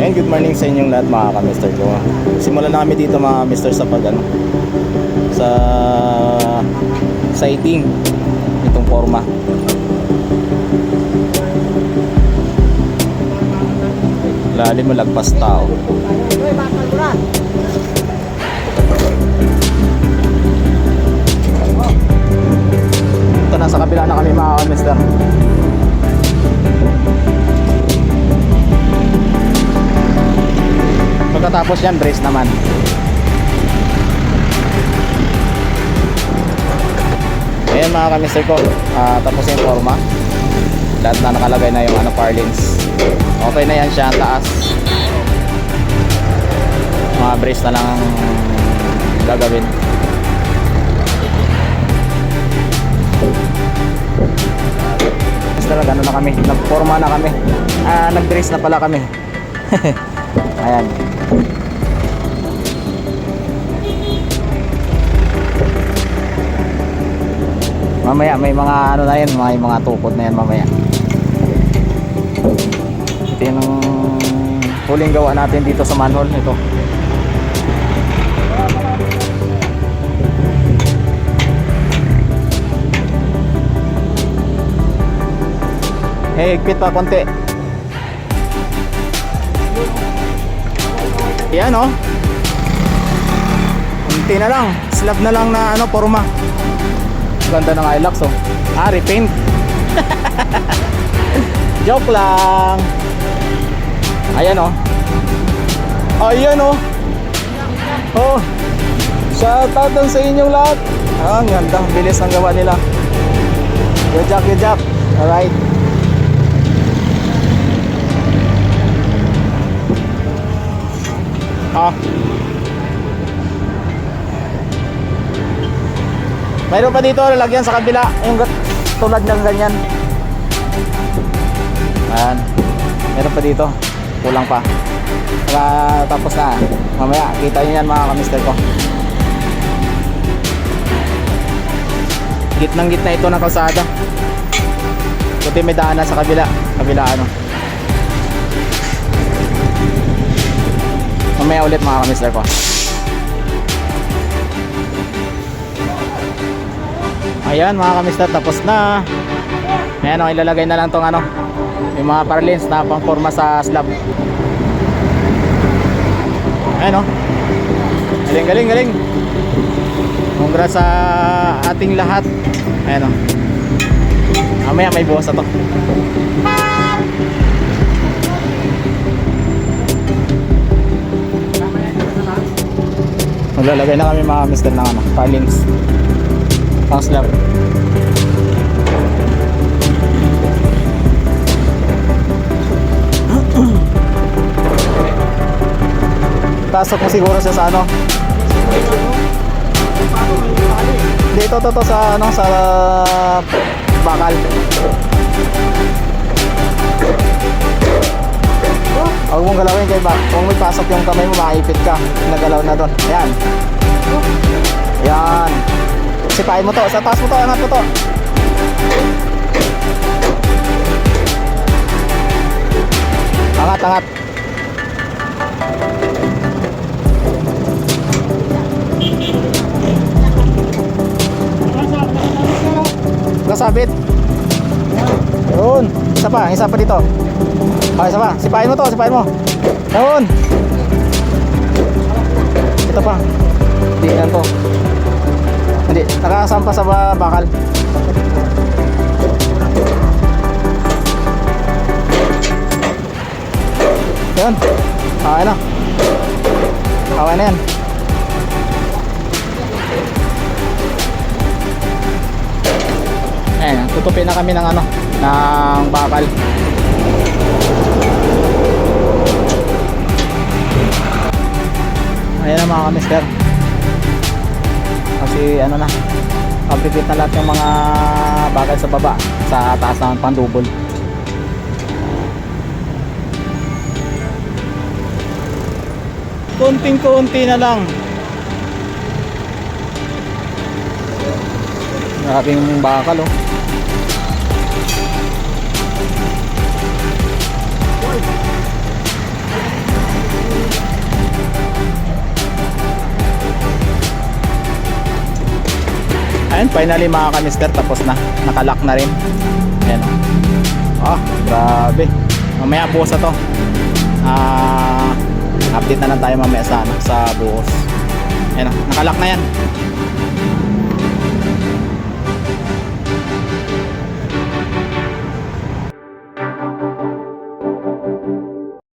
And good morning sa inyong lahat mga ka-mister ko. Simulan na kami dito mga mister sa sa sighting itong forma. Lalim mo lagpas tao. Ito na sa kabila na kami mga ka-mister. Pagkatapos yan, brace naman. Ayan mga ka-mister ko, tapos yung forma. Lahat na nakalagay na yung parlins. Okay na yan siya, taas. Mga brace na lang ang gagawin. Talaga ano na kami, nagforma na kami. Nag-brace na pala kami. Ayan. Mamaya may mga ano na yan, may mga tukod na yan mamaya. Ito yung huling gawa natin dito sa manhole ito. Higpit pa konti. Yan oh. Konti na lang. Slab na lang na forma. Ganda ng Hilux oh. Repaint. Joke lang. Ayan oh. Ayan oh. Oh. Shoutout sa inyong lahat. Ang ganda, bilis ng gawa nila. Good job, good job. Alright. Mayroon pa dito lalagyan sa kabila yung tulad ng ganyan. Ayan. Mayroon pa dito, kulang pa. Tapos na, mamaya kita nyo yan mga ka-mister ko. Gitnang gitna ito ng kalsada. Buti may daanan sa kabila ano. Mamaya ulit mga ka-mister ko. Ayan mga ka-mister, tapos na. Ayan o, ilalagay na lang tong yung mga parlins na pang forma sa slab. Ayan o. Galing, galing, galing. Congrats sa ating lahat. Ayan o. Mamaya may buwas na to. Maglalagay na kami mga mister ng parlins pang slab. Pasok mo siguro siya sa dito to sa sa bakal. Huwag mong galawin kay ba. Kung may pasok yung kamay mo, makaipit ka. Nagalaw na doon. Ayan. Ayan. Sipain mo to. Sa taas mo to. Angat mo to. Angat, angat. Kasabit. Yun. Isa pa dito. Isa pa. Sipain mo to. Sipain mo. Yun. Ito pa. Hindi yan to. Hindi, nakasampa sa bakal. Yan. Okay na. Okay na yan. Ayan, tutupin na kami ng ng bakal. Ayan na mga ka-mister. Kasi na fabricate na lahat yung mga bakal sa baba, sa taas naman pang double. Konting-konti na lang. Maraming bakal oh. Ayan, finally mga kamister, tapos na. Nakalock na rin. Ayan. Grabe. Mamaya buhos na to. Update na lang tayo mamaya sa buhos. Ayan, nakalock na yan.